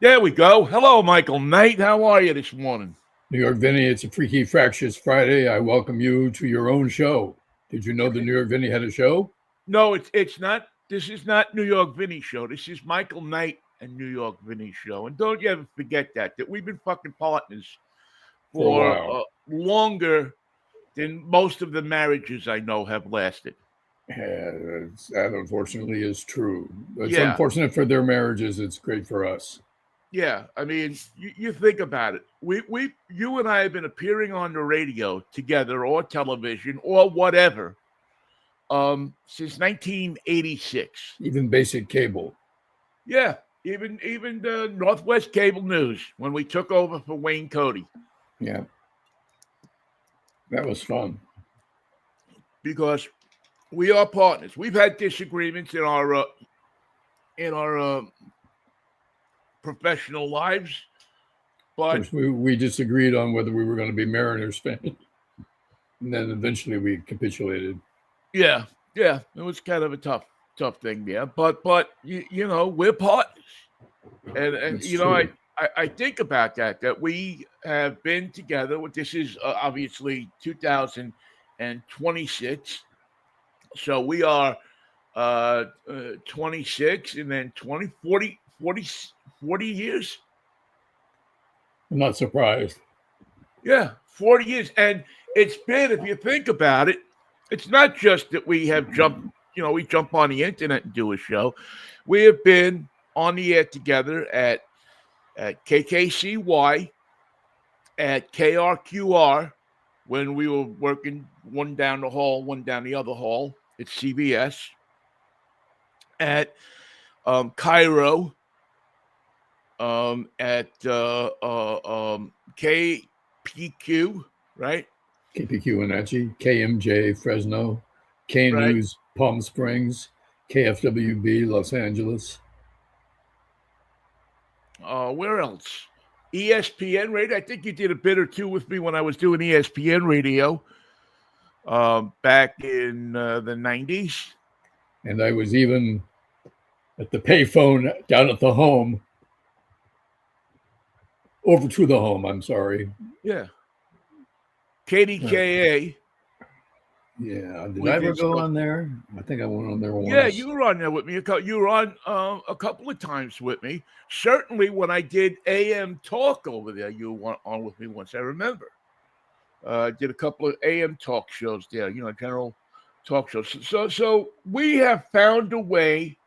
There we go. Hello, Michael Knight. How are you this morning? New York Vinnie, it's a Freaky Fractious Friday. I welcome you to your own show. Did you know the New York Vinnie had a show? No, it's not. This is not New York Vinnie show. This is Michael Knight and New York Vinnie show. And don't you ever forget that we've been fucking partners For a for while. longer than most of the marriages I know have lasted. Yeah, that unfortunately is true. It's Yeah. unfortunate for their marriages. It's great for us. Yeah, I mean, you think about it. You and I have been appearing on the radio together, or television, or whatever, since 1986. Even basic cable. Yeah, even the Northwest Cable News when we took over for Wayne Cody. Yeah, that was fun. Because we are partners. We've had disagreements in our professional lives, but we disagreed on whether we were going to be Mariners fans, and then eventually we capitulated. Yeah, it was kind of a tough thing there. But you know, we're partners, and you know, I think about that we have been together. This is obviously 2026, so we are 26, and then 20, 40 years. I'm not surprised. Yeah, 40 years. And it's been, if you think about it, it's not just that we have jumped, you know, we jump on the internet and do a show. We have been on the air together at KKCY, at KRQR, when we were working one down the hall, one down the other hall. It's CBS. At Cairo, at KPQ, right? KPQ Wenatchee, KMJ Fresno, K Right. News Palm Springs, KFWB Los Angeles. Where else? ESPN radio. I think you did a bit or two with me when I was doing ESPN radio back in the 90s. And I was even at the payphone down at the home. Over to the home, I'm sorry. Yeah. KDKA. Yeah. Did I ever go on there? I think I went on there once. Yeah, you were on there with me. You were on a couple of times with me. Certainly when I did AM Talk over there, you were on with me once. I remember. Did a couple of AM talk shows there, you know, general talk shows. So we have found a way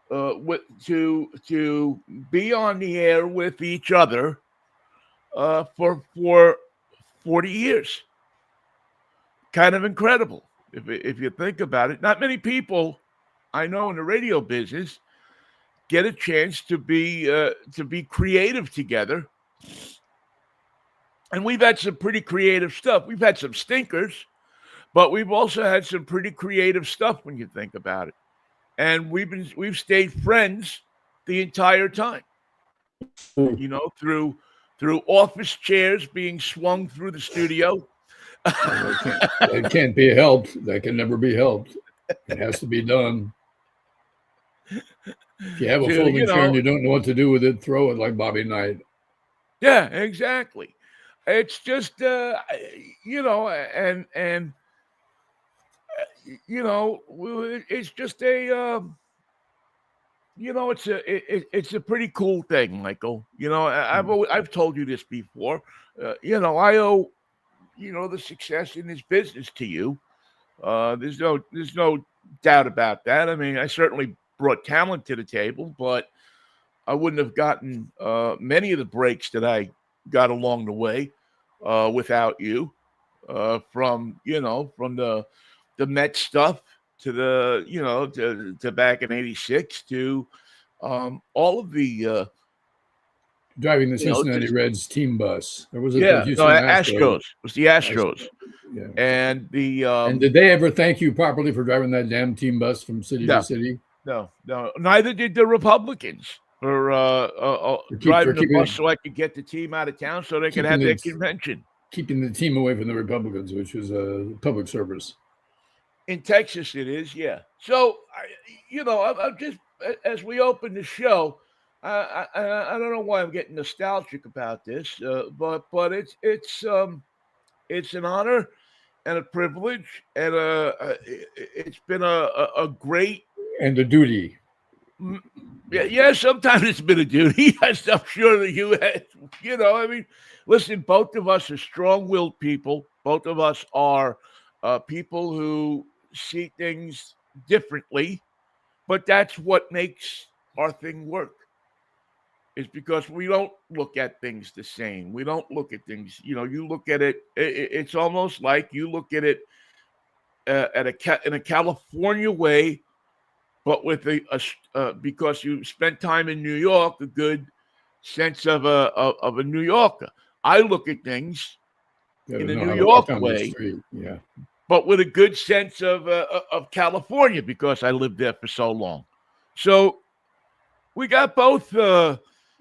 to be on the air with each other for 40 years. Kind of incredible if you think about it. Not many people I know in the radio business get a chance to be creative together. And we've had some pretty creative stuff. We've had some stinkers, but we've also had some pretty creative stuff when you think about it. And we've stayed friends the entire time. You know, through office chairs being swung through the studio. That can't be helped. That can never be helped. It has to be done. If you have a folding chair and you don't know what to do with it, throw it like Bobby Knight. Yeah, exactly. It's just you know, and you know, it's just a you know, it's a pretty cool thing, Michael. You know, I've told you this before. You know, I owe, you know, the success in this business to you. There's no doubt about that. I mean, I certainly brought talent to the table, but I wouldn't have gotten many of the breaks that I got along the way without you. From the Met stuff to the, you know, to back in '86 to all of the driving the Cincinnati Reds team bus. Or was it the Houston Astros? It was the Astros. Yeah. And the and did they ever thank you properly for driving that damn team bus from city to city? No. Neither did the Republicans for driving the bus so I could get the team out of town so they could have their convention. Keeping the team away from the Republicans, which was a public service. In Texas, it is, yeah. So, you know, I'm just, as we open the show, I don't know why I'm getting nostalgic about this, but it's an honor and a privilege, and it's been a great. And the duty. Yeah, yeah, sometimes it's been a duty. I'm sure that you had, I mean, listen, both of us are strong willed people. Both of us are people who see things differently, but that's what makes our thing work. Is because we don't look at things the same. We don't look at things, you look at it, it's almost like you look at it in a California way, but with because you spent time in New York, a good sense of a New Yorker. I look at things You got in to a know New how to walk York down the way, street. Yeah. but with a good sense of California because I lived there for so long. So we got both.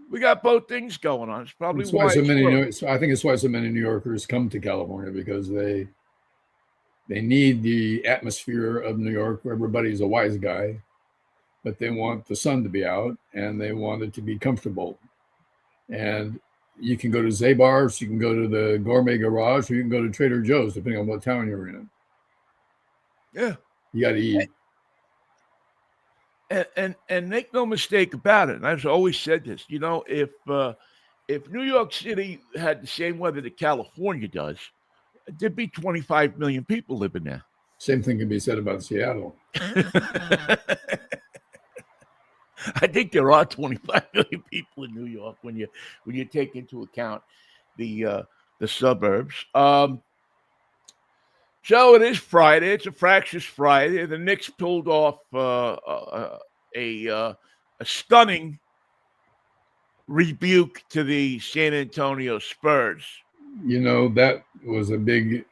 We got both things going on. It's probably That's why why so it's many. work. I think it's why so many New Yorkers come to California because they need the atmosphere of New York where everybody's a wise guy, but they want the sun to be out and they want it to be comfortable. And you can go to Zabar's, you can go to the Gourmet Garage, or you can go to Trader Joe's, depending on what town you're in. Yeah, You got to eat. and make no mistake about it. And I've always said this. If New York City had the same weather that California does, there'd be 25 million people living there. Same thing can be said about Seattle. I think there are 25 million people in New York when you take into account the suburbs. So it is Friday. It's a fractious Friday. The Knicks pulled off a stunning rebuke to the San Antonio Spurs. That was a big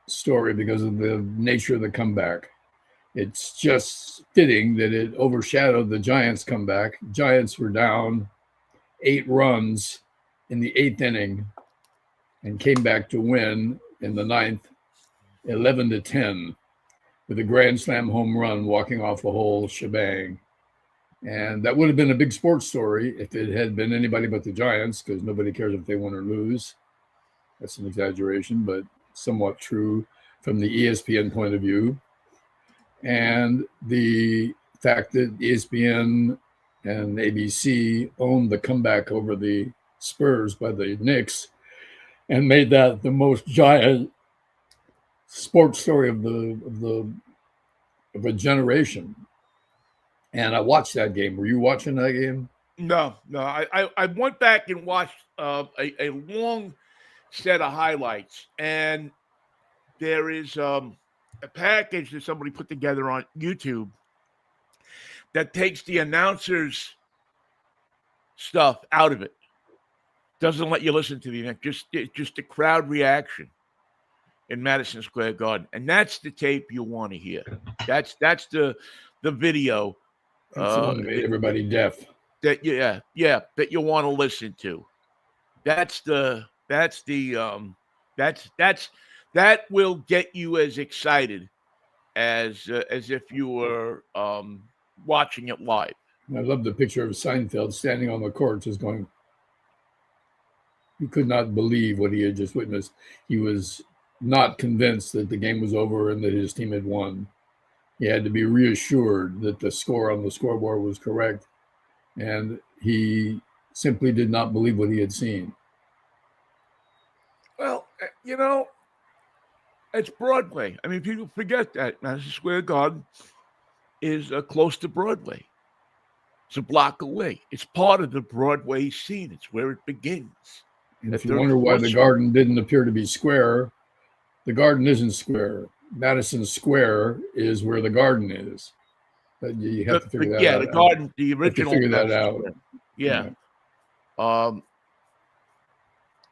story because of the nature of the comeback. It's just fitting that it overshadowed the Giants' comeback. Giants were down 8 runs in the 8th inning and came back to win in the 9th, 11-10, with a grand slam home run walking off the whole shebang. And that would have been a big sports story if it had been anybody but the Giants, because nobody cares if they win or lose. That's an exaggeration, but somewhat true from the ESPN point of view. And the fact that ESPN and ABC owned the comeback over the Spurs by the Knicks and made that the most giant sports story of a generation. And I watched that game. Were you watching that game? No. I went back and watched a long set of highlights, and there is a package that somebody put together on YouTube that takes the announcers' stuff out of it. Doesn't let you listen to the event, just the crowd reaction in Madison Square Garden, and that's the tape you want to hear. That's the video. That's the one that made everybody deaf. That you want to listen to. That will get you as excited as if you were watching it live. I love the picture of Seinfeld standing on the court, just going. He could not believe what he had just witnessed. He was not convinced that the game was over and that his team had won. He had to be reassured that the score on the scoreboard was correct, and he simply did not believe what he had seen. Well, it's Broadway. I mean, people forget that Madison Square Garden is close to Broadway. It's a block away. It's part of the Broadway scene. It's where it begins. And if you wonder why the Garden didn't appear to be square, the Garden isn't square. Madison Square is where the Garden is. But you have to figure that out. Yeah, the Garden, the original. You have to figure that out. Yeah.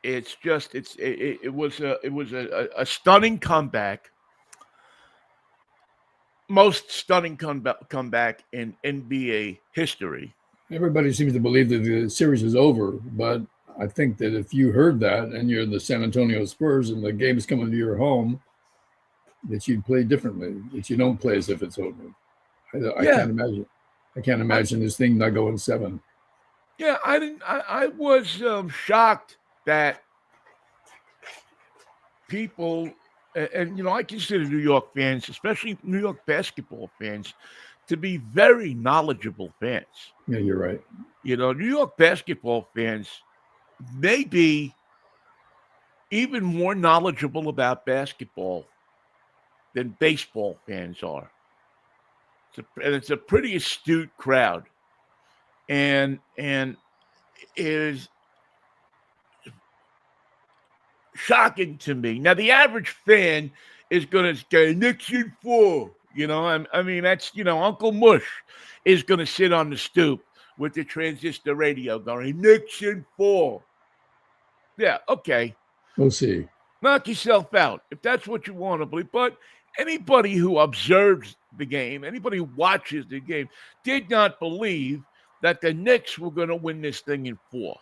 It's just it was a stunning comeback. Most stunning comeback in NBA history. Everybody seems to believe that the series is over, but I think that if you heard that and you're the San Antonio Spurs and the game's coming to your home, that you'd play differently, that you don't play as if it's over. I can't imagine. I can't imagine this thing not going 7. Yeah, I didn't. I was shocked that people, and I consider New York fans, especially New York basketball fans, to be very knowledgeable fans. Yeah, you're right. New York basketball fans may be even more knowledgeable about basketball than baseball fans are. And it's a pretty astute crowd, and it is shocking to me. Now, the average fan is going to say Nixon 4. I mean, that's, Uncle Mush is going to sit on the stoop with the transistor radio going, Nixon 4. Yeah, okay. We'll see. Knock yourself out if that's what you want to believe. But anybody who observes the game, anybody who watches the game, did not believe that the Knicks were going to win this thing in 4.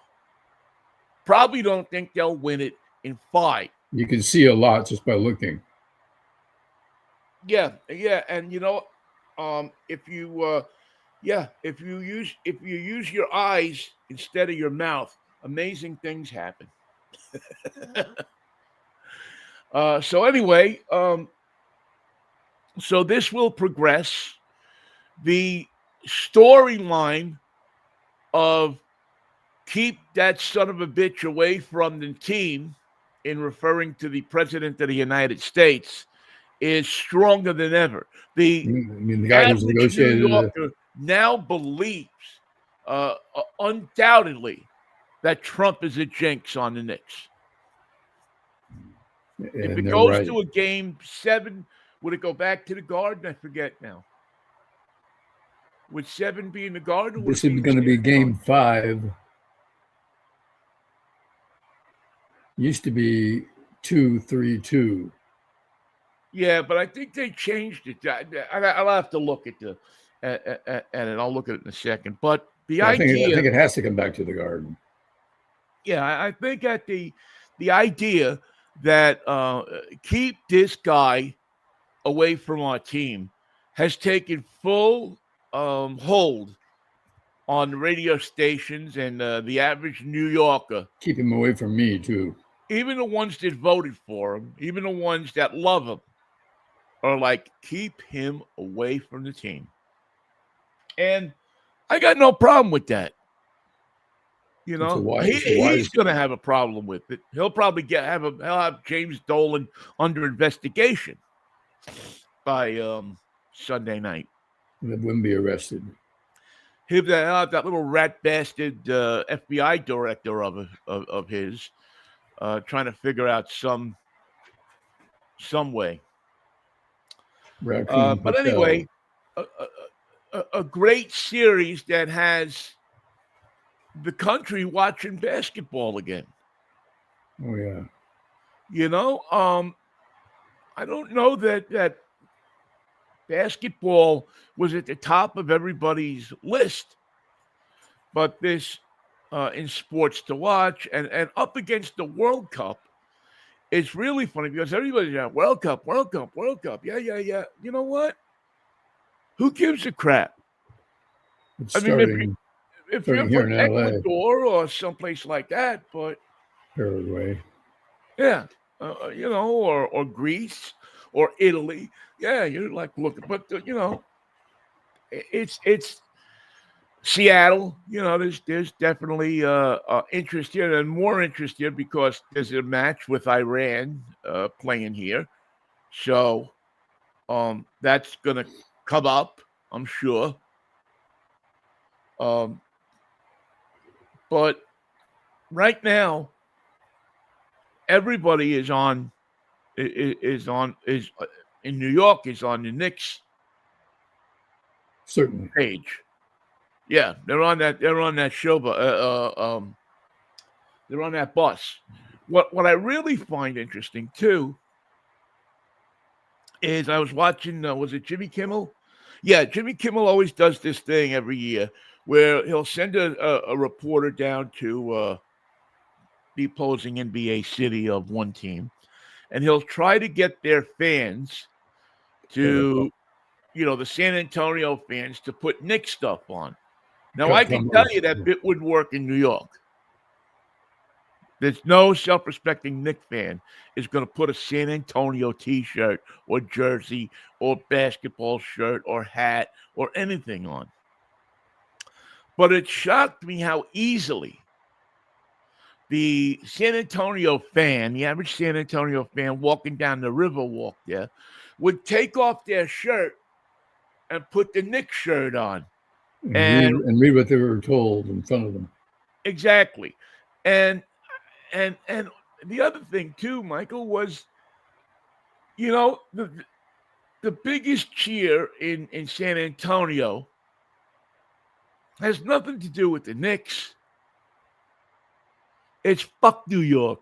Probably don't think they'll win it in 5. You can see a lot just by looking. Yeah, and if you use your eyes instead of your mouth, amazing things happen. So anyway, so this will progress. The storyline of keep that son of a bitch away from the team, in referring to the president of the United States, is stronger than ever. The guy who's average negotiated New Yorker now believes, undoubtedly, that Trump is a jinx on the Knicks. If it goes to a game 7, would it go back to the Garden? I forget now. Would 7 be in the Garden? This is going to be game 5. Used to be 2-3-2. Yeah, but I think they changed it. I'll have to look at it. I'll look at it in a second. But the idea, I think it has to come back to the Garden. Yeah, I think at the idea that keep this guy away from our team has taken full hold on the radio stations and the average New Yorker. Keep him away from me, too. Even the ones that voted for him, even the ones that love him, are like, keep him away from the team. And I got no problem with that. He's going to have a problem with it. He'll probably he'll have James Dolan under investigation by Sunday night. That wouldn't be arrested. He'll have that little rat bastard FBI director of his trying to figure out some way. But anyway, a great series that has the country watching basketball again. Oh, yeah. I don't know that basketball was at the top of everybody's list, but this in sports to watch and up against the World Cup, it's really funny because everybody's like, World Cup. Yeah. You know what? Who gives a crap? It's starting, if you're from Ecuador or someplace like that, but Paraguay. Yeah, or Greece or Italy. Yeah, you're like looking, but it's Seattle. There's definitely interest here, and more interest here because there's a match with Iran playing here, so that's gonna come up, I'm sure. But right now, everybody is in New York is on the Knicks certainly page. Yeah, they're on that show, they're on that bus. What I really find interesting too is I was watching. Was it Jimmy Kimmel? Yeah, Jimmy Kimmel always does this thing every year where he'll send a reporter down to the opposing NBA city of one team, and he'll try to get their fans to, the San Antonio fans to put Knicks stuff on. Now, I cut can tell you promos. that bit would work in New York. There's no self-respecting Knicks fan is going to put a San Antonio T-shirt or jersey or basketball shirt or hat or anything on. But it shocked me how easily the San Antonio fan, the average San Antonio fan walking down the Riverwalk there, would take off their shirt and put the Knicks shirt on. And read what they were told in front of them. Exactly. And the other thing too, Michael, was the biggest cheer in San Antonio has nothing to do with the Knicks. It's fuck New York.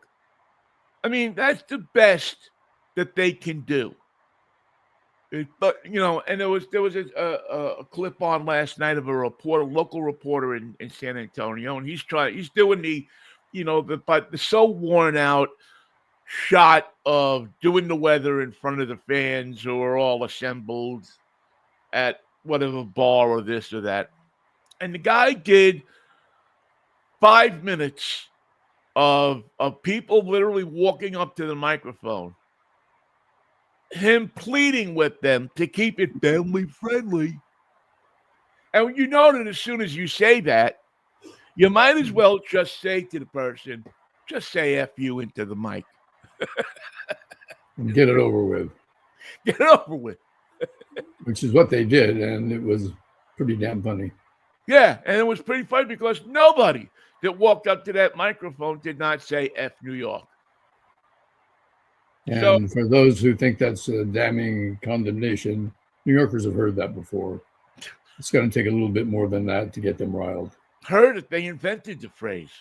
I mean, that's the best that they can do. But and there was a clip on last night of a local reporter in San Antonio, and he's doing the so worn out shot of doing the weather in front of the fans who are all assembled at whatever bar or this or that. And the guy did 5 minutes of people literally walking up to the microphone, him pleading with them to keep it family friendly. And you know that as soon as you say that, you might as well just say to the person, just say F you into the mic. And get it over with. Get it over with. Which is what they did, and it was pretty damn funny. Yeah, and it was pretty funny because nobody that walked up to that microphone did not say F New York. And for those who think that's a damning condemnation, New Yorkers have heard that before. It's going to take a little bit more than that to get them riled. Heard it. They invented the phrase.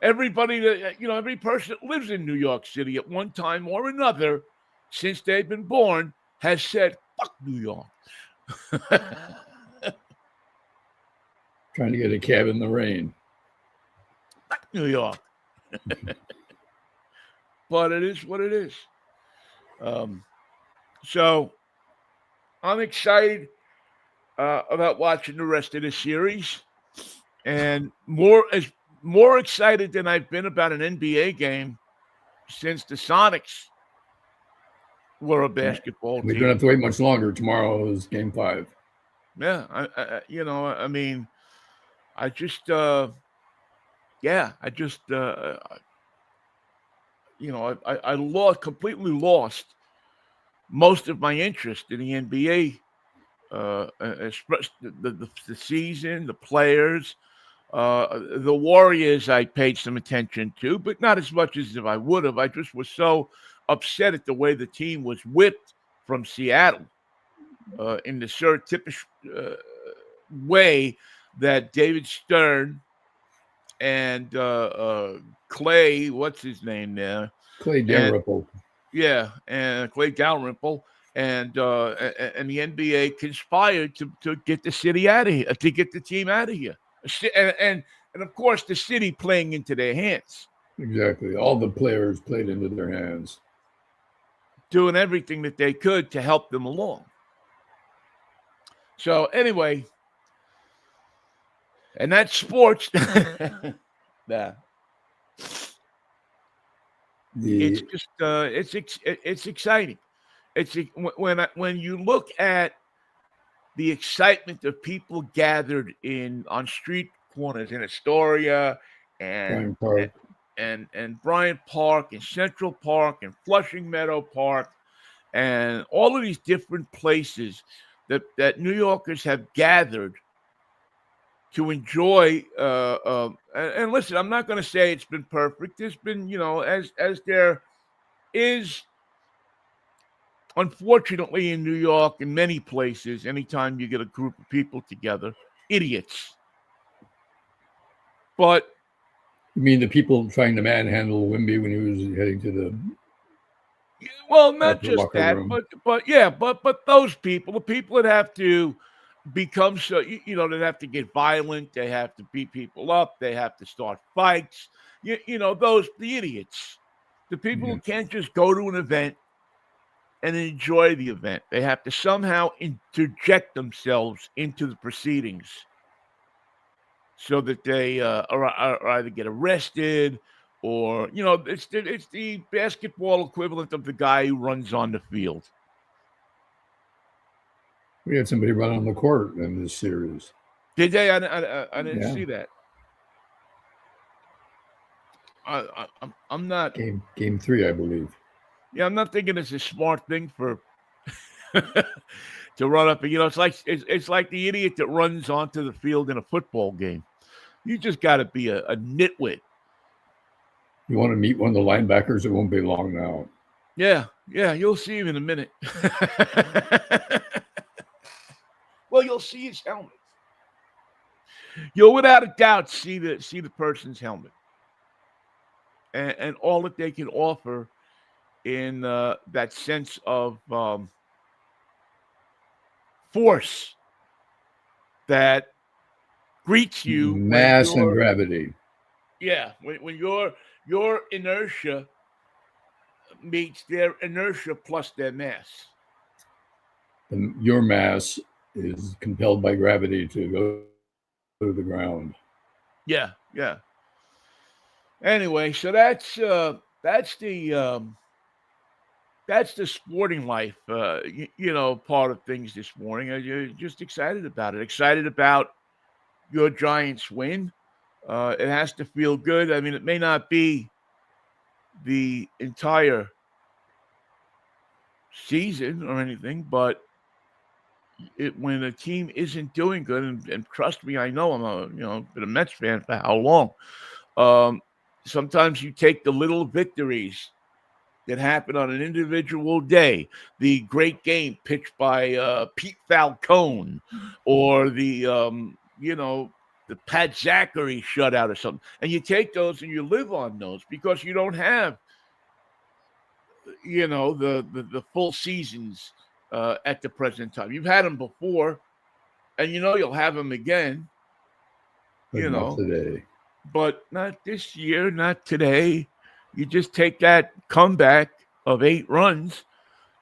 Everybody that every person that lives in New York City at one time or another since they've been born has said fuck New York. Trying to get a cab in the rain. Fuck New York. But it is what it is. So I'm excited about watching the rest of the series, and more excited than I've been about an NBA game since the Sonics were a basketball team. We don't have to wait much longer. Tomorrow is Game 5. Yeah, I completely lost most of my interest in the NBA, especially the season, the players, the Warriors. I paid some attention to, but not as much as if I would have. I just was so upset at the way the team was whipped from Seattle in the stereotypical way that David Stern and Clay, what's his name there? Clay Dalrymple. Yeah, and Clay Dalrymple and the NBA conspired to get the city out of here, to get the team out of here, and of course the city playing into their hands. Exactly, all the players played into their hands, doing everything that they could to help them along. So anyway, and that's sports. Yeah. It's just it's exciting. It's when you look at the excitement of people gathered on street corners in Astoria and Bryant Park and Central Park and Flushing Meadow Park and all of these different places that New Yorkers have gathered to enjoy. And listen, I'm not going to say it's been perfect. There's been, as there is, unfortunately, in New York and many places, anytime you get a group of people together, idiots. But you mean the people trying to manhandle Wimby when he was heading to the? Well, not just that, but those people, the people that have to become so, they have to get violent, they have to beat people up, they have to start fights. The idiots, the people who can't just go to an event and enjoy the event. They have to somehow interject themselves into the proceedings so that they are either get arrested or, it's the basketball equivalent of the guy who runs on the field. We had somebody run on the court in this series. Did they? I didn't see that. I'm not game 3, I believe. Yeah, I'm not thinking it's a smart thing for to run up. It's like the idiot that runs onto the field in a football game. You just got to be a nitwit. You want to meet one of the linebackers? It won't be long now. Yeah, you'll see him in a minute. Well, you'll see his helmet. You'll without a doubt see the person's helmet, and all that they can offer in that sense of force that greets you. Mass and gravity. Yeah, when your inertia meets their inertia plus their mass. Your mass is compelled by gravity to go to the ground. Yeah. Anyway, so that's the sporting life, part of things this morning. I'm just excited about it. Excited about your Giants win. It has to feel good. I mean, it may not be the entire season or anything, but when a team isn't doing good, and trust me, I know I'm been a Mets fan for how long. Sometimes you take the little victories that happen on an individual day, the great game pitched by Pete Falcone, or the Pat Zachary shutout or something, and you take those and you live on those because you don't have the full seasons at the present time. You've had them before, and you'll have them again. But not today. But not this year, not today. You just take that comeback of 8 runs,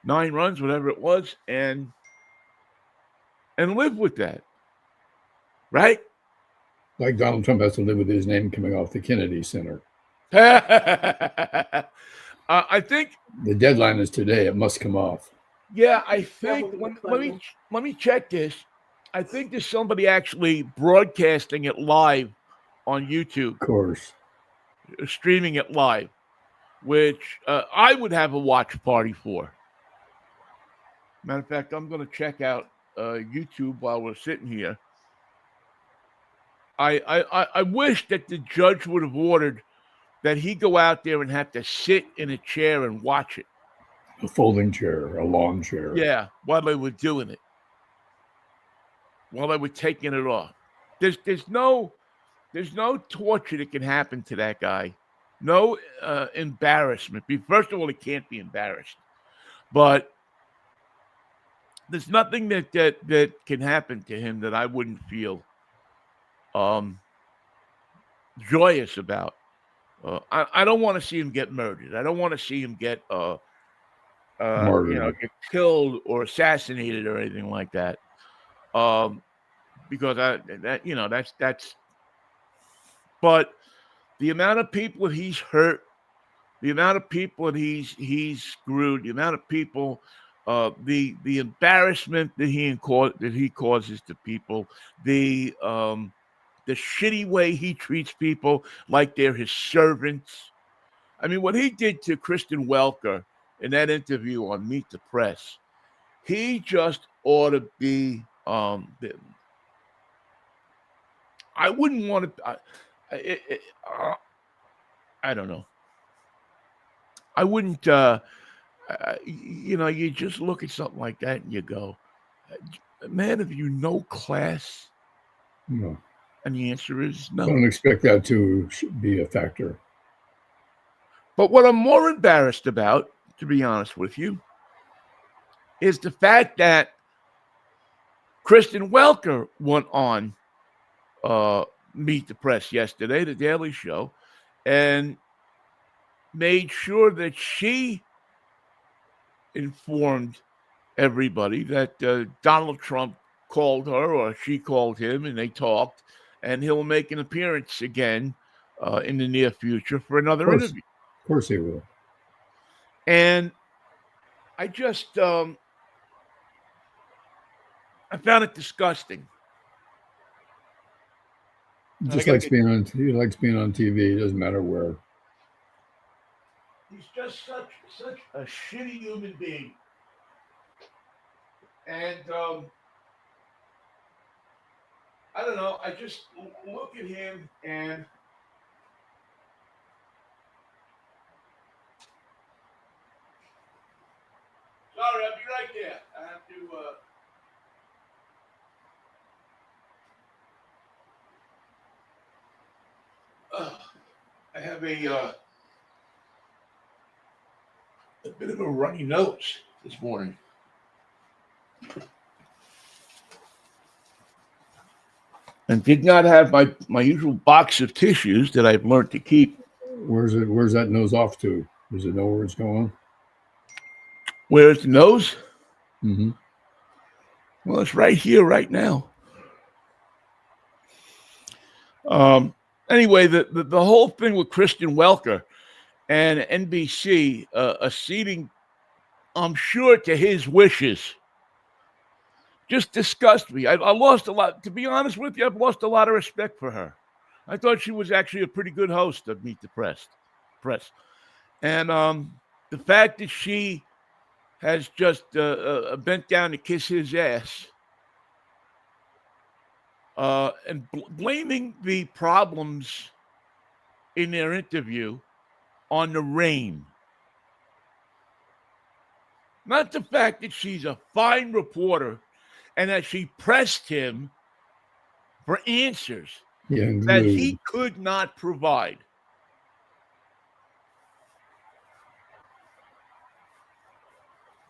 9 runs, whatever it was, and live with that, right? Like Donald Trump has to live with his name coming off the Kennedy Center. I think the deadline is today. It must come off. Yeah, I think. Let me check this. I think there's somebody actually broadcasting it live on YouTube. Of course. Streaming it live, which I would have a watch party for. Matter of fact, I'm going to check out YouTube while we're sitting here. I wish that the judge would have ordered that he go out there and have to sit in a chair and watch it. A folding chair, a lawn chair. Yeah, while they were doing it. While they were taking it off. There's no torture that can happen to that guy. No embarrassment. First of all, he can't be embarrassed. But there's nothing that can happen to him that I wouldn't feel joyous about. I don't want to see him get murdered. I don't want to see him get get killed or assassinated or anything like that. Because that's. But the amount of people that he's hurt, the amount of people that he's screwed, the amount of people, the embarrassment that he causes to people, the shitty way he treats people like they're his servants. I mean, what he did to Kristen Welker in that interview on Meet the Press, he just ought to be. I wouldn't want to. I don't know. I wouldn't. You just look at something like that and you go, "Man, have you no class?" No. And the answer is no. I don't expect that to be a factor. But what I'm more embarrassed about, to be honest with you, is the fact that Kristen Welker went on Meet the Press yesterday, the Daily Show, and made sure that she informed everybody that Donald Trump called her or she called him and they talked, and he'll make an appearance again in the near future for another interview. Of course he will. And I just, I found it disgusting. He just likes being on. He likes being on TV. It doesn't matter where. He's just such a shitty human being. And I don't know. I just look at him and sorry, I'll be right there. I have to. I have a bit of a runny nose this morning. And did not have my usual box of tissues that I've learned to keep. Where's that nose off to? Does it know where it's going? Where's the nose? Mm-hmm. Well, it's right here, right now. Anyway, the whole thing with Kristen Welker and NBC acceding, I'm sure, to his wishes, just disgust me. I lost a lot. To be honest with you, I've lost a lot of respect for her. I thought she was actually a pretty good host of Meet the Press. And the fact that she has just bent down to kiss his ass and blaming the problems in their interview on the rain. Not the fact that she's a fine reporter and that she pressed him for answers that he could not provide.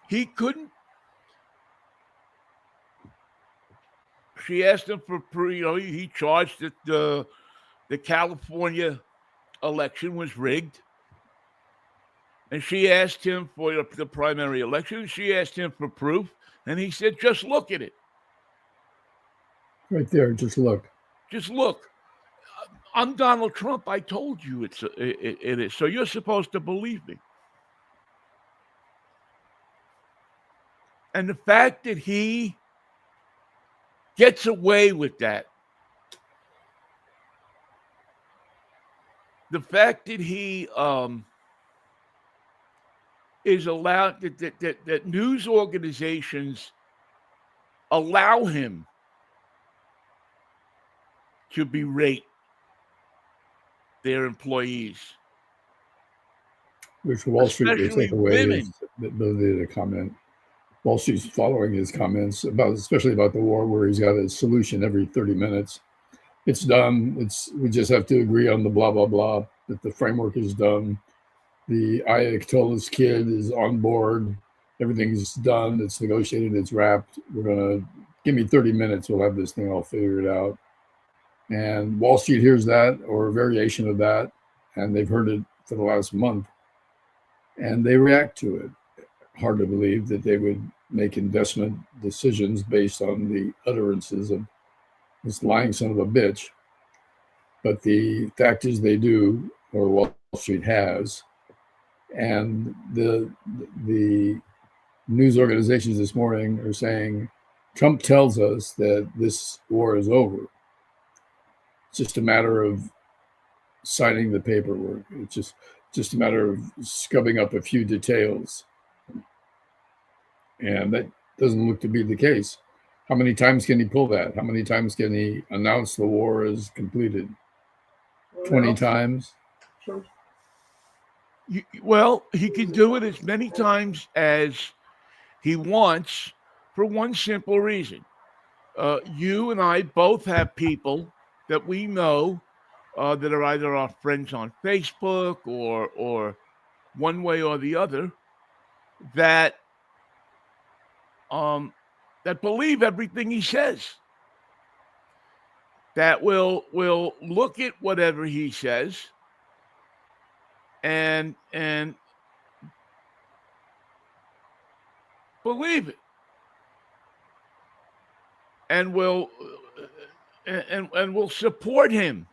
He couldn't. She asked him for he charged that the California election was rigged. And she asked him for the primary election. She asked him for proof. And he said, just look at it. Right there, just look. Just look. I'm Donald Trump. I told you it is. So you're supposed to believe me. And the fact that he gets away with that, the fact that he is allowed, that news organizations allow him to berate their employees. Which Wall Street would take away his ability to comment. Wall Street's following his comments especially about the war, where he's got a solution every 30 minutes. It's done. We just have to agree on the blah, blah, blah, that the framework is done. The Ayatollah's kid is on board. Everything's done. It's negotiated. It's wrapped. We're going to give me 30 minutes. We'll have this thing all figured out. And Wall Street hears that, or a variation of that, and they've heard it for the last month, and they react to it. Hard to believe that they would make investment decisions based on the utterances of this lying son of a bitch. But the fact is they do, or Wall Street has. And the news organizations this morning are saying, Trump tells us that this war is over. It's just a matter of signing the paperwork. It's just a matter of scubbing up a few details. And that doesn't look to be the case. How many times can he pull that? How many times can he announce the war is completed? 20 times? Sure. Well, he can do it as many times as he wants for one simple reason. You and I both have people that we know that are either our friends on Facebook or one way or the other that that believe everything he says, that will look at whatever he says and believe it, and will support him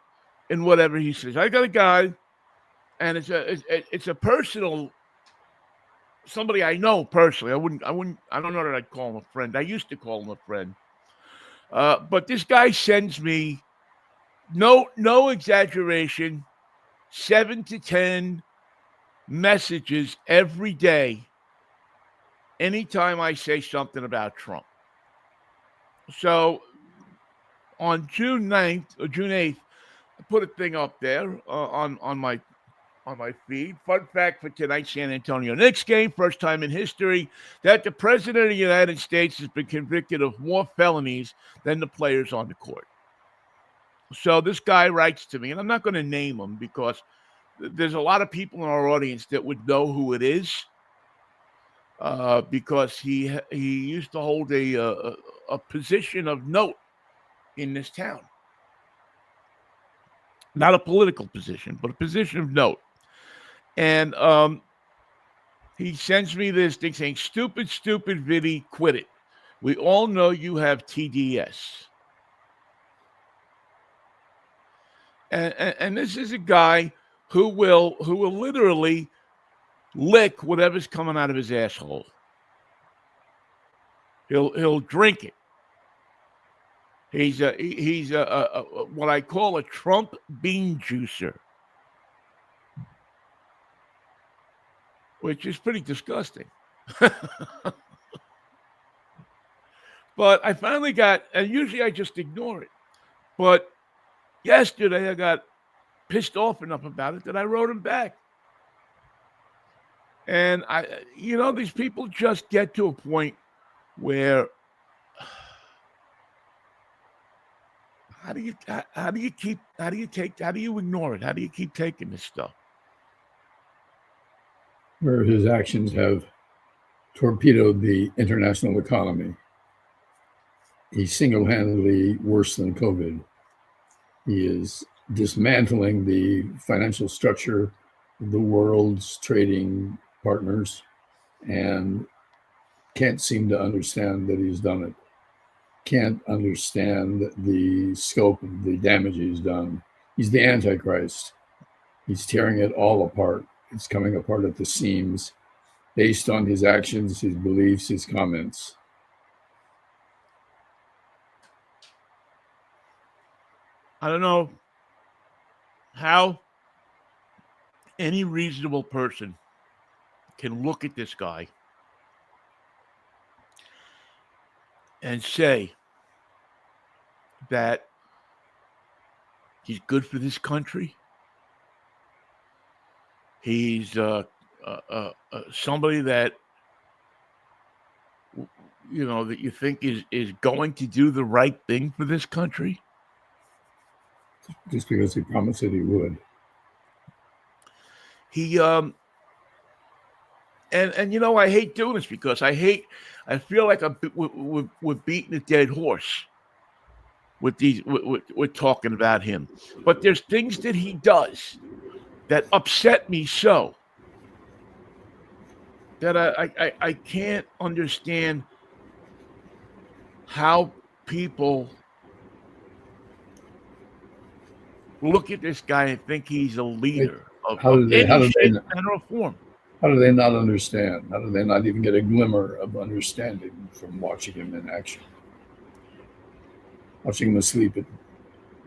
in whatever he says. I got a guy, and it's a personal, somebody I know personally. I don't know that I'd call him a friend. I used to call him a friend, but this guy sends me no exaggeration, 7 to 10 messages every day. Anytime I say something about Trump. So on June 9th or June 8th, I put a thing up there on my feed. Fun fact for tonight's San Antonio Knicks game, first time in history that the president of the United States has been convicted of more felonies than the players on the court. So this guy writes to me, and I'm not going to name him because there's a lot of people in our audience that would know who it is. Because he used to hold a position of note in this town. Not a political position, but a position of note. And he sends me this thing saying, stupid, Vinnie, quit it. We all know you have TDS. And this is a guy who will literally lick whatever's coming out of his asshole. He'll drink it. He's a what I call a Trump bean juicer, which is pretty disgusting. But I finally got, and usually I just ignore it, but yesterday I got pissed off enough about it that I wrote him back. And these people just get to a point where how do you ignore it? How do you keep taking this stuff? Where his actions have torpedoed the international economy. He's single-handedly worse than COVID. He is dismantling the financial structure of the world's trading partners and can't seem to understand that he's done it. Can't understand the scope of the damage he's done. He's the Antichrist. He's tearing it all apart. It's coming apart at the seams based on his actions, his beliefs, his comments. I don't know how any reasonable person can look at this guy and say that he's good for this country. He's somebody that that you think is going to do the right thing for this country. Just because he promised that he would. He and I hate doing this because I feel like we're beating a dead horse with these we're talking about him. But there's things that he does that upset me so that I can't understand how people look at this guy and think he's a leader of any shape, manner, or form. How do they not understand? How do they not even get a glimmer of understanding from watching him in action? Watching him asleep at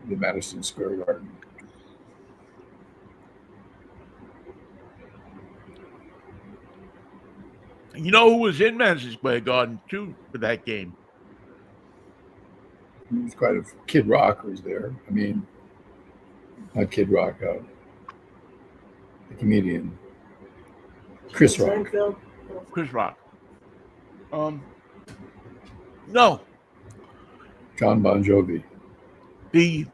the Madison Square Garden. You know who was in Madison Square Garden too for that game? It was quite a Kid Rock was there. I mean, not Kid Rock, the comedian. Chris Rock. Chris Rock. No. John Bon Jovi. The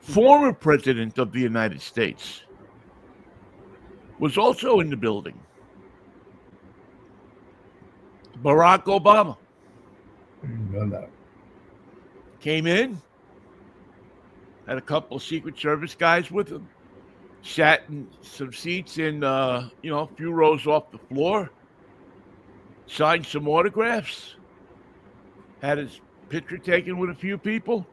former president of the United States was also in the building. Barack Obama. No. Came in, had a couple of Secret Service guys with him, sat in some seats in, a few rows off the floor, signed some autographs, had his picture taken with a few people.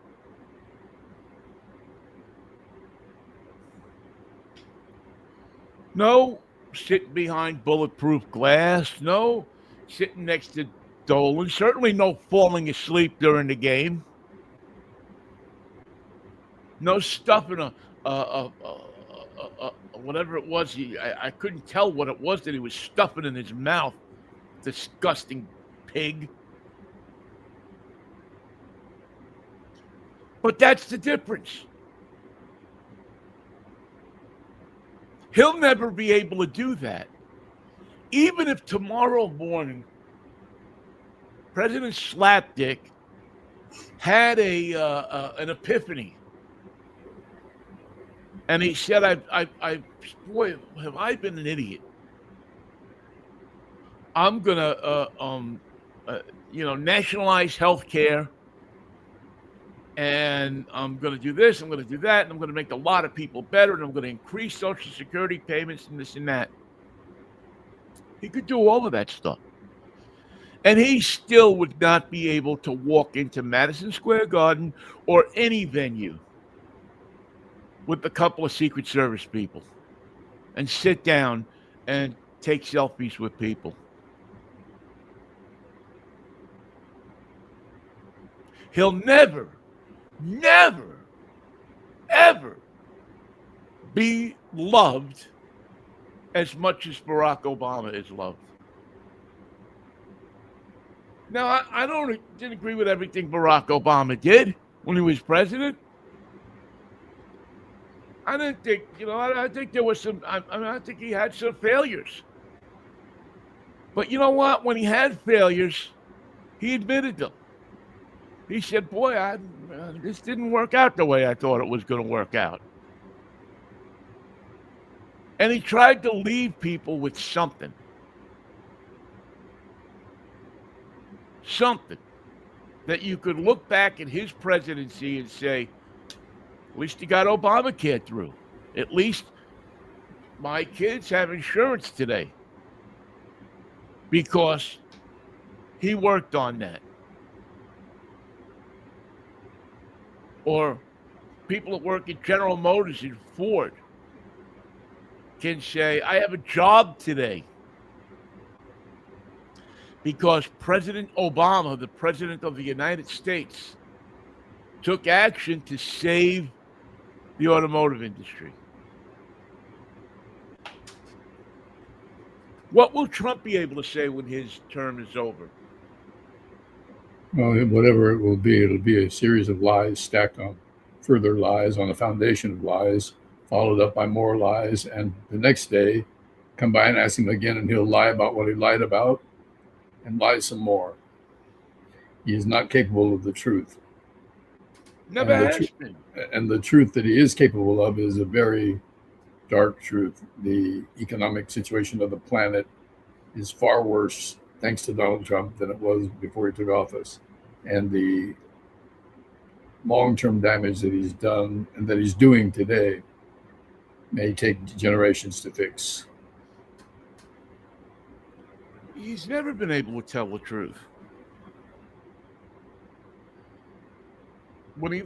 No sitting behind bulletproof glass. No sitting next to Dolan. Certainly no falling asleep during the game. No stuffing whatever it was. I couldn't tell what it was that he was stuffing in his mouth. Disgusting pig. But that's the difference. He'll never be able to do that. Even if tomorrow morning President SLAPDICK had an epiphany, and he said, boy, have I been an idiot. I'm going to, nationalize health care, and I'm going to do this, I'm going to do that, and I'm going to make a lot of people better, and I'm going to increase Social Security payments and this and that. He could do all of that stuff. And he still would not be able to walk into Madison Square Garden or any venue with a couple of Secret Service people and sit down and take selfies with people. He'll never, ever be loved as much as Barack Obama is loved. Now, I didn't agree with everything Barack Obama did when he was president. I didn't think, I think there was some, I think he had some failures. But you know what? When he had failures, he admitted them. He said, boy, this didn't work out the way I thought it was going to work out. And he tried to leave people with something. Something that you could look back at his presidency and say, at least he got Obamacare through. At least my kids have insurance today because he worked on that. Or people that work at General Motors and Ford can say, I have a job today because President Obama, the President of the United States, took action to save the automotive industry. What will Trump be able to say when his term is over? Well, whatever it will be, it'll be a series of lies stacked on further lies on a foundation of lies, followed up by more lies. And the next day, come by and ask him again, and he'll lie about what he lied about and lie some more. He is not capable of the truth. Never has been. And the truth that he is capable of is a very dark truth. The economic situation of the planet is far worse, thanks to Donald Trump, than it was before he took office. And the long-term damage that he's done and that he's doing today may take generations to fix. He's never been able to tell the truth. When he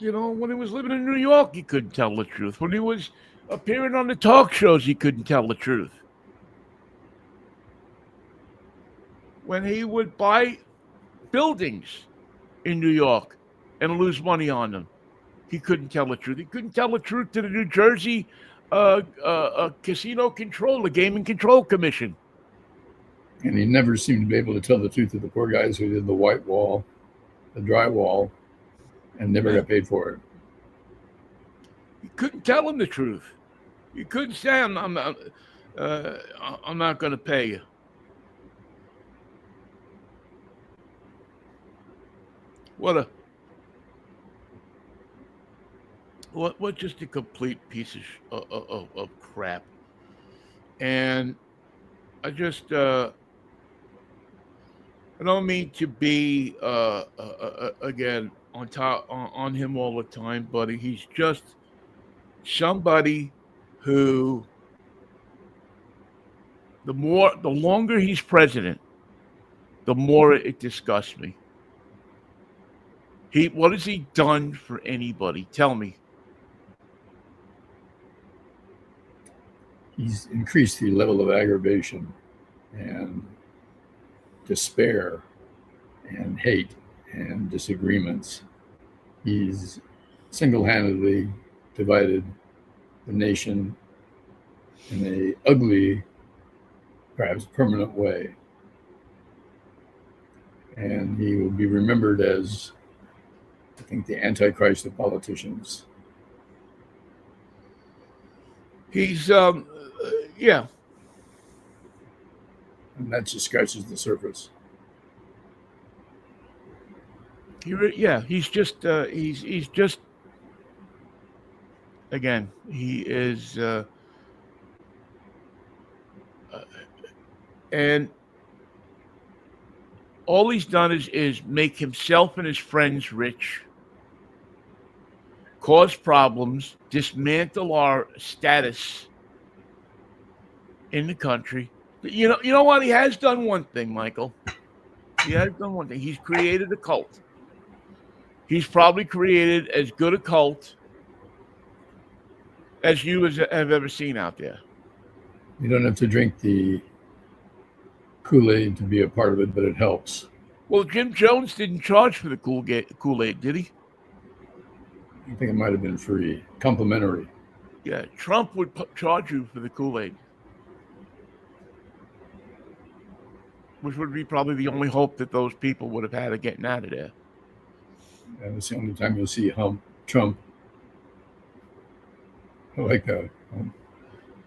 was living in New York, he couldn't tell the truth. When he was appearing on the talk shows, he couldn't tell the truth. When he would buy buildings in New York and lose money on them, he couldn't tell the truth. He couldn't tell the truth to the New Jersey Casino Control, the Gaming Control Commission. And he never seemed to be able to tell the truth to the poor guys who did the white wall, the drywall, and never got paid for it. You couldn't tell him the truth. You couldn't say, I'm not going to pay you. What just a complete piece of crap. And I just I don't mean to be again on him all the time, but he's just somebody who the longer he's president, the more it disgusts me. What has he done for anybody? Tell me. He's increased the level of aggravation and despair and hate and disagreements. He's single-handedly divided the nation in a ugly, perhaps permanent way. And he will be remembered as, I think, the Antichrist of politicians. He's yeah. And that just scratches the surface. He's just again, he is and all he's done is make himself and his friends rich, cause problems, dismantle our status in the country. But you know what? He has done one thing, Michael. He has done one thing. He's created a cult. He's probably created as good a cult as you have ever seen out there. You don't have to drink the Kool-Aid to be a part of it, but it helps. Well, Jim Jones didn't charge for the Kool-Aid, did he? I think it might have been free, complimentary. Yeah, Trump would charge you for the Kool-Aid, which would be probably the only hope that those people would have had of getting out of there. And it's the only time you'll see Trump. I like that.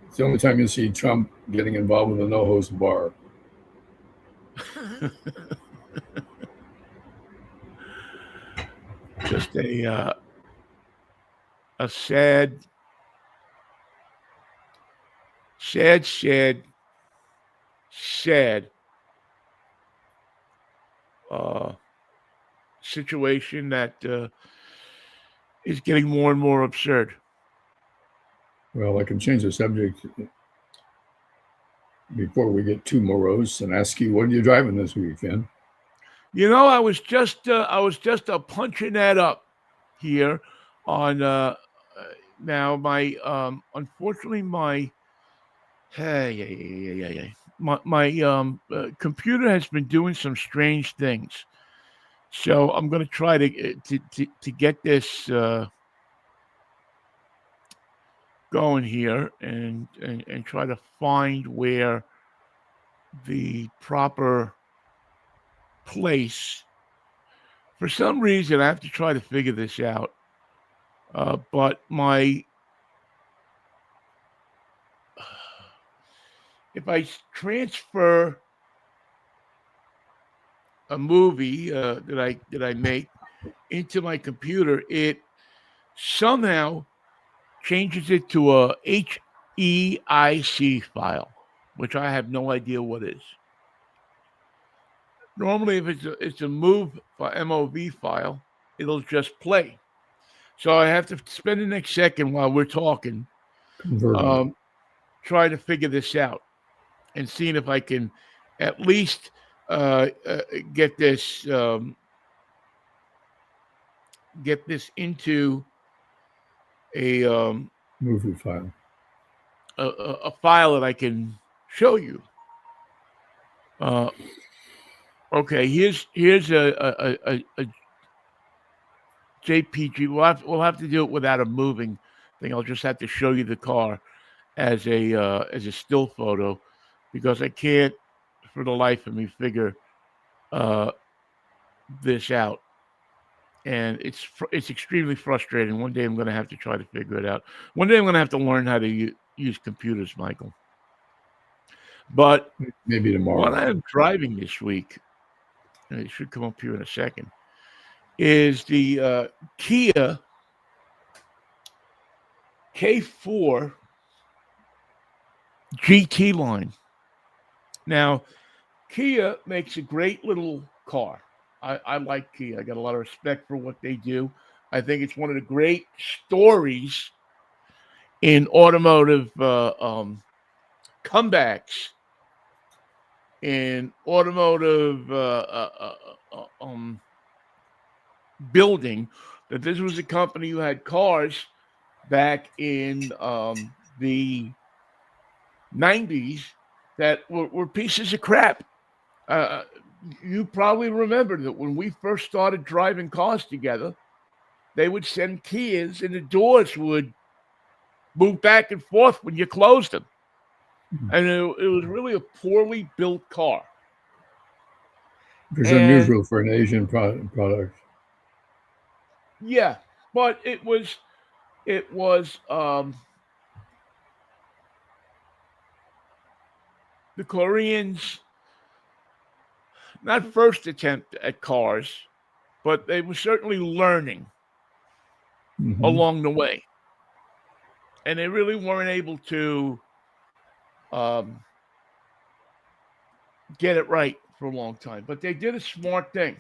It's the only time you'll see Trump getting involved with a no-host bar. Just a sad situation that is getting more and more absurd. Well, I can change the subject before we get too morose and ask you, what are you driving this weekend? You know, I was just punching that up here on now my unfortunately my my computer has been doing some strange things, so I'm going to try to get this going here and try to find where the proper place. For some reason, I have to try to figure this out. But if I transfer a movie that I make into my computer, it somehow changes it to a HEIC file, which I have no idea what is. Normally, if it's a MOV file, it'll just play. So I have to spend the next second while we're talking, trying to figure this out and seeing if I can at least get this into a movie file, a file that I can show you. Okay, here's a JPG. We'll have to do it without a moving thing. I'll just have to show you the car as a still photo, because I can't for the life of me figure this out, and it's extremely frustrating. One day I'm going to have to try to figure it out. One day I'm going to have to learn how to use computers, Michael. But maybe tomorrow. What I'm driving this week, and it should come up here in a second, is the Kia K4 GT line. Now, Kia makes a great little car. I like Kia. I got a lot of respect for what they do. I think it's one of the great stories in automotive comebacks in automotive building that this was a company who had cars back in the 90s that were pieces of crap. Uh, you probably remember that when we first started driving cars together, they would send Kias and the doors would move back and forth when you closed them. And it was really a poorly built car. Which is And unusual for an Asian product. yeah, but it was the Koreans' not first attempt at cars, but they were certainly learning Hmm. along the way. And they really weren't able to um, get it right for a long time. But they did a smart thing.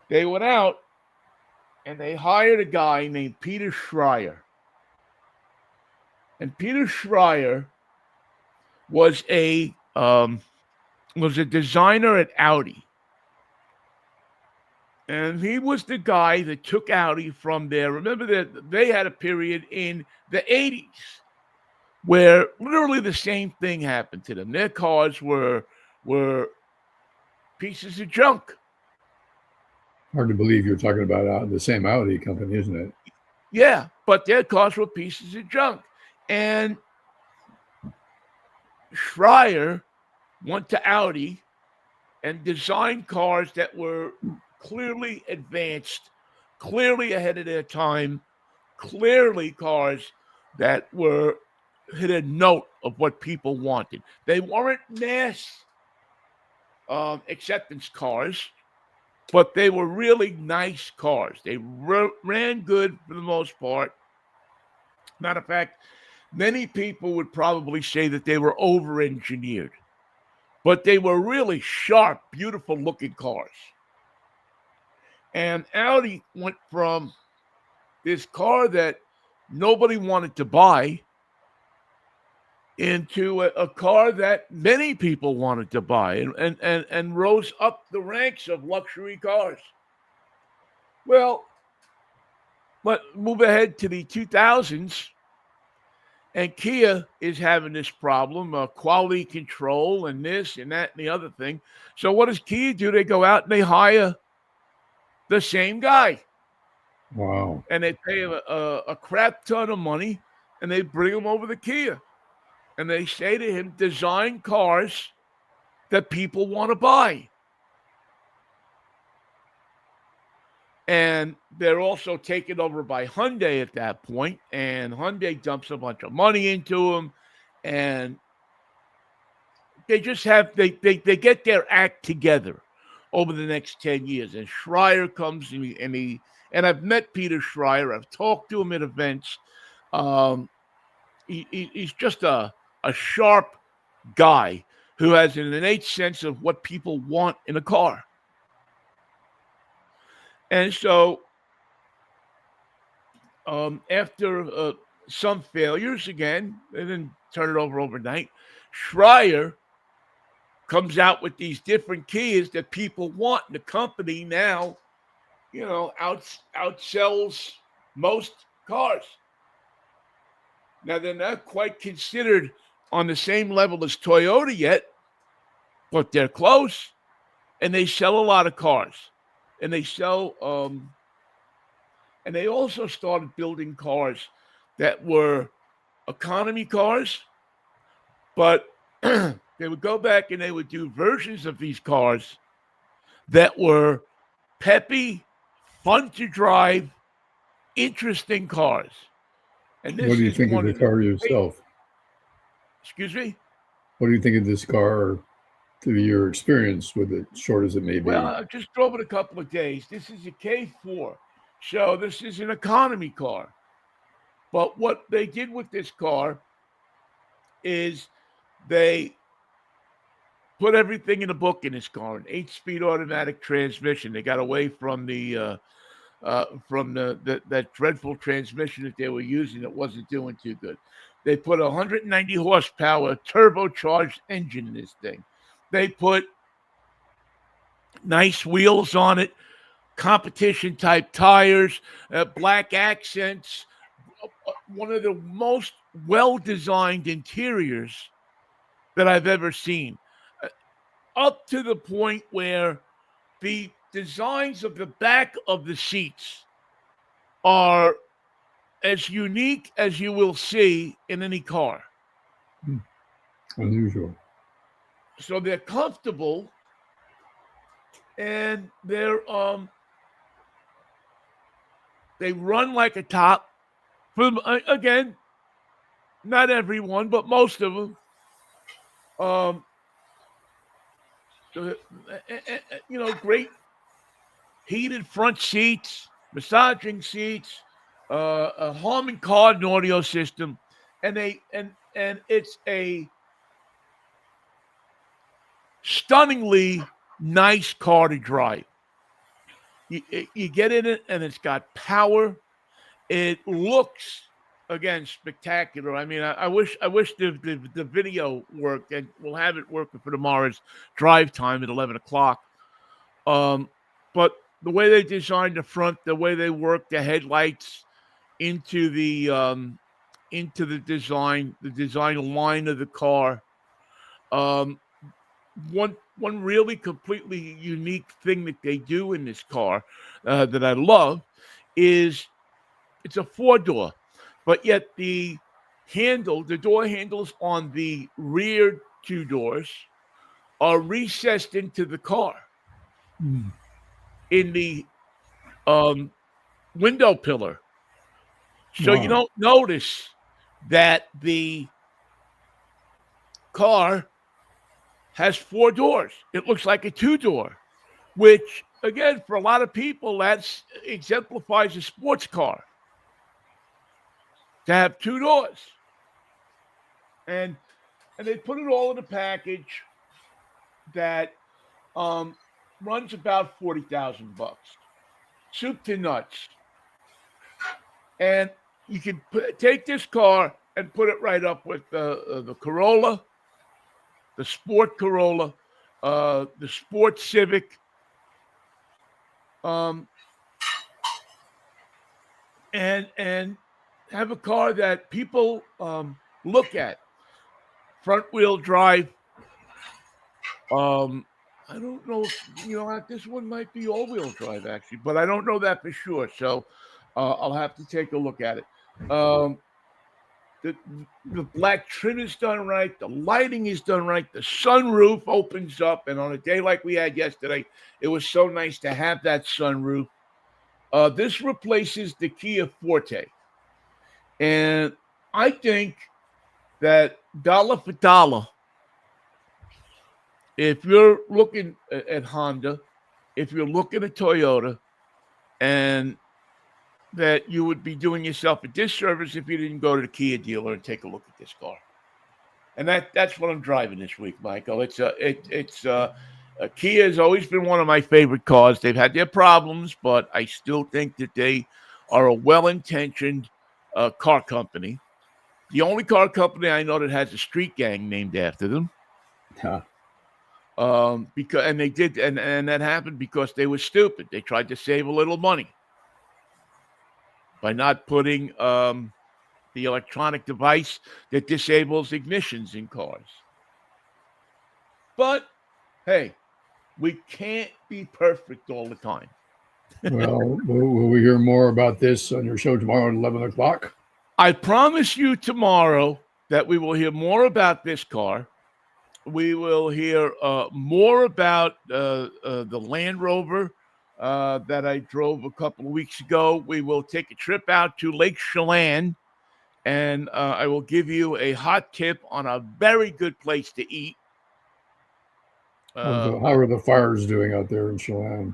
They went out and they hired a guy named Peter Schreier. And Peter Schreier was a designer at Audi. And he was the guy that took Audi from there. Remember that they had a period in the 80s where literally the same thing happened to them. Their cars were pieces of junk. Hard to believe you're talking about the same Audi company, isn't it? Yeah, but their cars were pieces of junk. And Schreier went to Audi and designed cars that were clearly advanced, clearly ahead of their time, clearly cars that were hit a note of what people wanted. They weren't mass acceptance cars, but they were really nice cars. They ran good for the most part. Matter of fact, many people would probably say that they were over engineered, but they were really sharp, beautiful looking cars. And Audi went from this car that nobody wanted to buy into a car that many people wanted to buy and rose up the ranks of luxury cars. Well, but move ahead to the 2000s, and Kia is having this problem, quality control and this and that and the other thing. So what does Kia do? They go out and they hire the same guy. Wow. And they pay him a crap ton of money, and they bring him over to Kia. And they say to him, design cars that people want to buy. And they're also taken over by Hyundai at that point, and Hyundai dumps a bunch of money into them, and they just have they get their act together over the next 10 years. And Schreier comes and I've met Peter Schreier. I've talked to him at events. He's just a sharp guy who has an innate sense of what people want in a car. And so after some failures, again, they didn't turn it over overnight, Schreier comes out with these different keys that people want. And the company now, outsells most cars. Now, they're not quite considered on the same level as Toyota yet, but they're close. And they sell a lot of cars. And they sell, and they also started building cars that were economy cars, but they would go back and they would do versions of these cars that were peppy, fun to drive, interesting cars. And What this do you is think of one the of the car great, yourself? excuse me? What do you think of this car to your experience with it, short as it may Well, be? I just drove it a couple of days. This is a K4. So this is an economy car. But what they did with this car is they put everything in a book in this car, an 8-speed automatic transmission. They got away from that dreadful transmission that they were using that wasn't doing too good. They put a 190 horsepower turbocharged engine in this thing. They put nice wheels on it, competition type tires, black accents, one of the most well designed interiors that I've ever seen, up to the point where the designs of the back of the seats are as unique as you will see in any car. Unusual. So they're comfortable and they run like a top. Again, not everyone, but most of them. Great heated front seats, massaging seats, a Harman Kardon audio system, and it's a stunningly nice car to drive. You get in it, and it's got power. It looks, again, spectacular. I mean, I wish the video worked, and we'll have it working for tomorrow's drive time at 11 o'clock. But the way they designed the front, the way they work the headlights into the design line of the car. One really completely unique thing that they do in this car that I love is it's a 4-door, but yet the door handles on the rear 2 doors are recessed into the car in the window pillar. So you don't notice that the car has 4 doors. It looks like a 2-door, which, again, for a lot of people, that exemplifies a sports car to have 2 doors. And they put it all in a package that runs about $40,000, soup to nuts. And you can take this car and put it right up with the Corolla, the Sport Corolla, the Sport Civic, and have a car that people look at. Front wheel drive. I don't know if, this one might be all-wheel drive, actually, but I don't know that for sure. So I'll have to take a look at it. The black trim is done right. The lighting is done right. The sunroof opens up. And on a day like we had yesterday, it was so nice to have that sunroof. This replaces the Kia Forte. And I think that dollar for dollar, if you're looking at Honda, if you're looking at Toyota, and that you would be doing yourself a disservice if you didn't go to the Kia dealer and take a look at this car. And that's what I'm driving this week, Michael. Kia has always been one of my favorite cars. They've had their problems, but I still think that they are a well-intentioned car company. The only car company I know that has a street gang named after them. Huh. Because they did, and that happened because they were stupid. They tried to save a little money by not putting the electronic device that disables ignitions in cars. But hey, we can't be perfect all the time. Well, will we hear more about this on your show tomorrow at 11 o'clock? I promise you tomorrow that we will hear more about this car. We will hear more about the Land Rover that I drove a couple of weeks ago. We will take a trip out to Lake Chelan, and I will give you a hot tip on a very good place to eat. How are the fires doing out there in Chelan?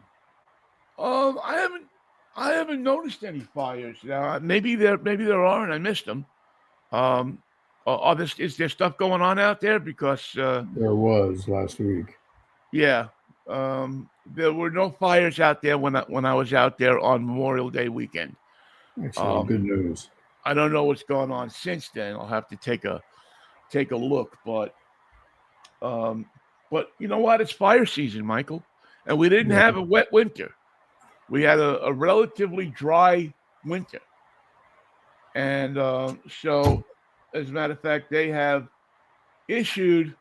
I haven't noticed any fires. Maybe there are, and I missed them. Is there stuff going on out there? Because there was last week. Yeah, there were no fires out there when I was out there on Memorial Day weekend. Excellent, good news. I don't know what's going on since then. I'll have to take a look, but But you know what? It's fire season, Michael, and we didn't have a wet winter. We had a relatively dry winter, and so, as a matter of fact, they have issued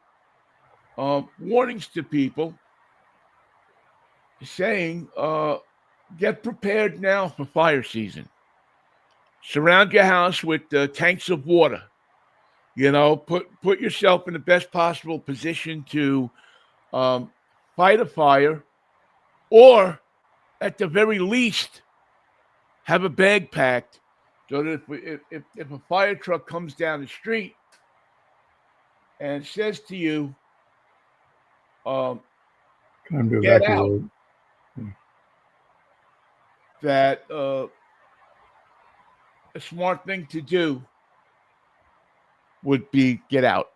warnings to people saying, "Get prepared now for fire season. Surround your house with tanks of water. You know, put yourself in the best possible position to um, fight a fire, or at the very least, have a bag packed so that if a fire truck comes down the street and says to you, um, Time to get out, evacuate. that a smart thing to do would be get out.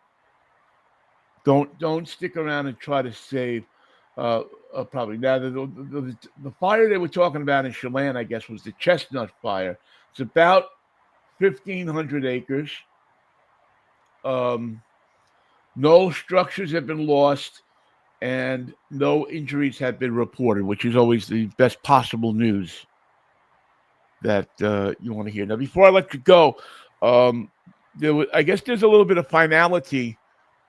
Don't stick around and try to save. Probably now the fire they were talking about in Chelan, I guess, was the Chestnut Fire. It's about 1,500 acres. No structures have been lost, and no injuries have been reported, which is always the best possible news that you want to hear. Now, before I let you go, I guess there's a little bit of finality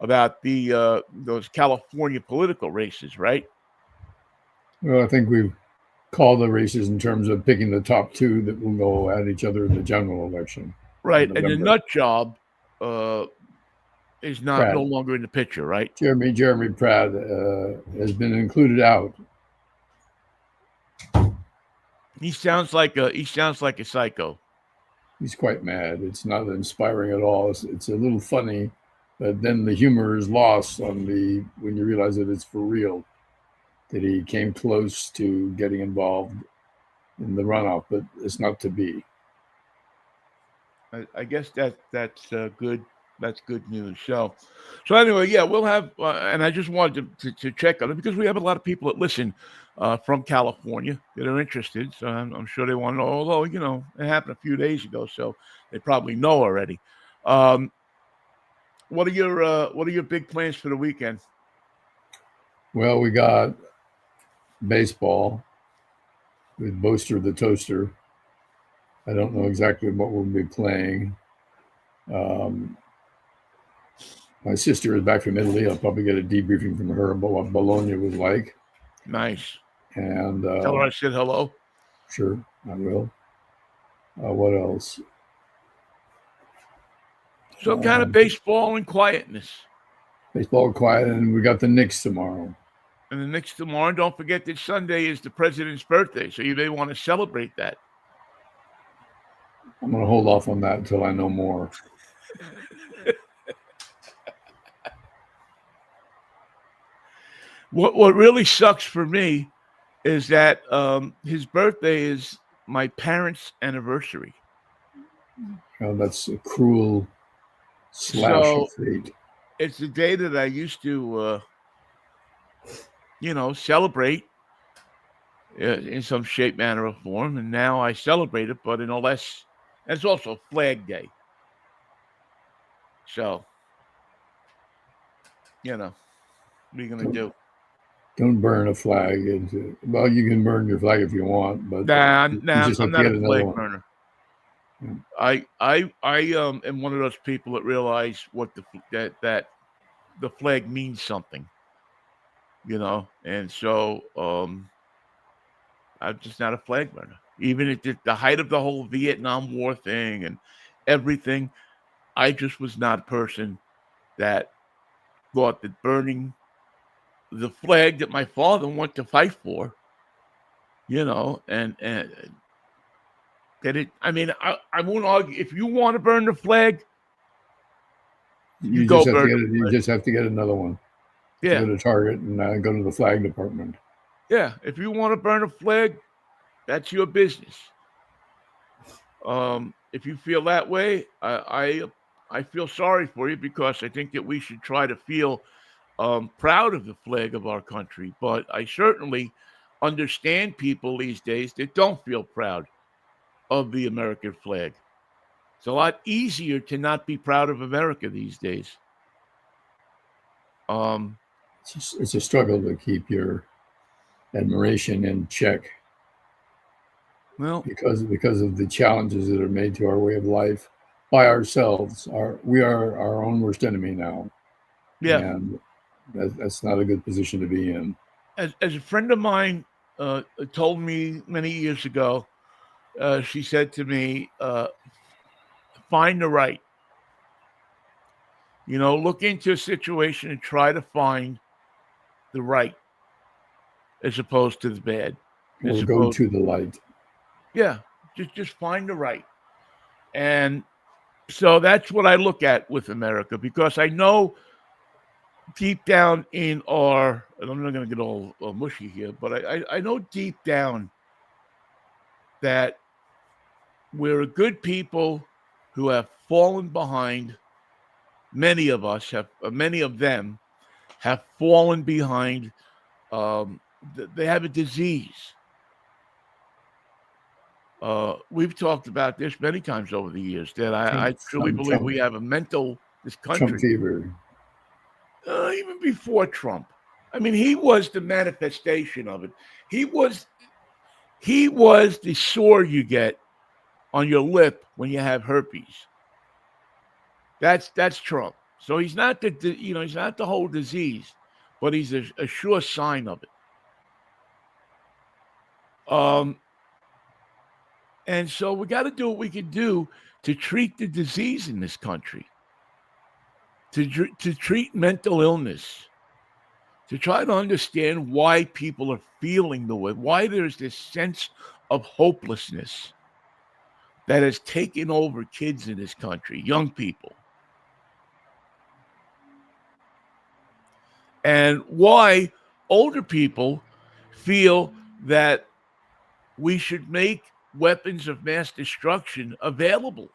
about those California political races, right? Well, I think we've called the races in terms of picking the top two that will go at each other in the general election. Right, and the nut job is no Pratt. longer in the picture, right? Jeremy Pratt has been included out. He sounds like a psycho. He's quite mad. It's not inspiring at all. It's a little funny, but then the humor is lost on when you realize that it's for real. That he came close to getting involved in the runoff, but it's not to be. I guess that's good. That's good news. So anyway, yeah, we'll have. And I just wanted to check on it because we have a lot of people that listen from California that are interested. So I'm sure they want to know. Although it happened a few days ago, so they probably know already. What are your big plans for the weekend? Well, we got baseball with Boaster the Toaster. I don't know exactly what we'll be playing. My sister is back from Italy. I'll probably get a debriefing from her about what Bologna was like. Nice. And tell her I said hello. Sure, I will. What else? Some kind of baseball and quietness. Baseball and quiet, and we got the Knicks tomorrow. And the Knicks tomorrow. Don't forget that Sunday is the president's birthday, so you may want to celebrate that. I'm going to hold off on that until I know more. What really sucks for me is that his birthday is my parents' anniversary. That's a cruel slash of fate. It's the day that I used to, celebrate in some shape, manner, or form, and now I celebrate it, but in a less. And it's also Flag Day, so what are you gonna do? Don't burn a flag. Well, you can burn your flag if you want, but I'm not a flag burner. Yeah. I am one of those people that realize what that the flag means something, and so I'm just not a flag burner. Even at the height of the whole Vietnam War thing and everything, I just was not a person that thought that burning the flag that my father wanted to fight for, and that it. I mean, I won't argue. If you want to burn the flag, you go burn. You just have to get another one. Yeah. Go to Target and go to the flag department. Yeah, if you want to burn a flag, that's your business. If you feel that way, I feel sorry for you because I think that we should try to feel proud of the flag of our country. But I certainly understand people these days that don't feel proud of the American flag. It's a lot easier to not be proud of America these days. it's a struggle to keep your admiration in check Well, because of the challenges that are made to our way of life by ourselves. We are our own worst enemy now, yeah. and that's not a good position to be in. As a friend of mine told me many years ago, she said to me, "Find the right. Look into a situation and try to find the right, as opposed to the bad. As Or go opposed, to the light. yeah, just find the right." And so that's what I look at with America, because I know deep down in our, and I'm not going to get all mushy here, but I know deep down that we're a good people who have fallen behind. Many of us have, many of them have fallen behind. They have a disease. We've talked about this many times over the years, that I truly believe we have this Trump country, fever. even before Trump. I mean, he was the manifestation of it. He was the sore you get on your lip when you have herpes. That's Trump. So he's not he's not the whole disease, but he's a sure sign of it. And so we got to do what we can do to treat the disease in this country, to treat mental illness, to try to understand why people are feeling the way, why there's this sense of hopelessness that has taken over kids in this country, young people. And why older people feel that we should make weapons of mass destruction available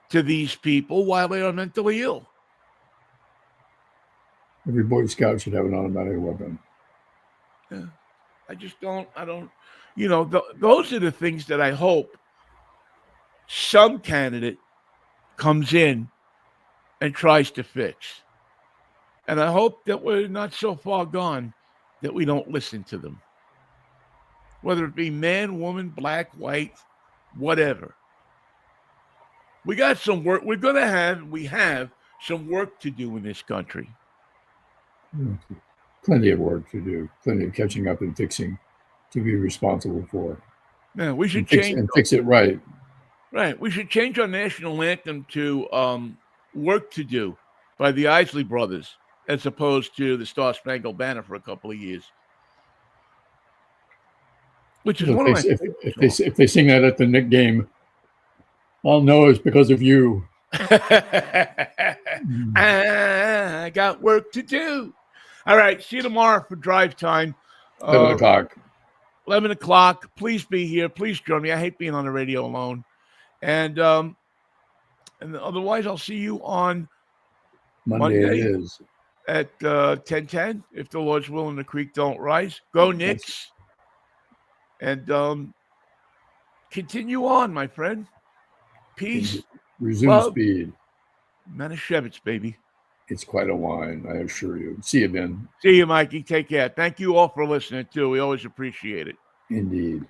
to these people while they are mentally ill. Every Boy Scout should have an automatic weapon. Yeah. I don't, those are the things that I hope some candidate comes in and tries to fix. And I hope that we're not so far gone that we don't listen to them. Whether it be man, woman, black, white, whatever. We got some work. We have some work to do in this country. Plenty of work to do, plenty of catching up and fixing to be responsible for. Yeah, we should fix it right. Right. We should change our national anthem to "Work to Do" by the Isley Brothers, as opposed to the Star Spangled Banner for a couple of years. Which is one of my favorite songs. If they sing that at the Nick game, I'll know it's because of you. I got work to do. All right. See you tomorrow for drive time. 11 o'clock. 11 o'clock. Please be here. Please join me. I hate being on the radio alone. And otherwise, I'll see you on Monday it is. At 10:10. If the Lord's will and the creek don't rise. Go Knicks. And continue on, my friend. Peace. Resume love. Speed. Manischewitz, baby. It's quite a wine, I assure you. See you, Ben. See you, Mikey. Take care. Thank you all for listening, too. We always appreciate it. Indeed.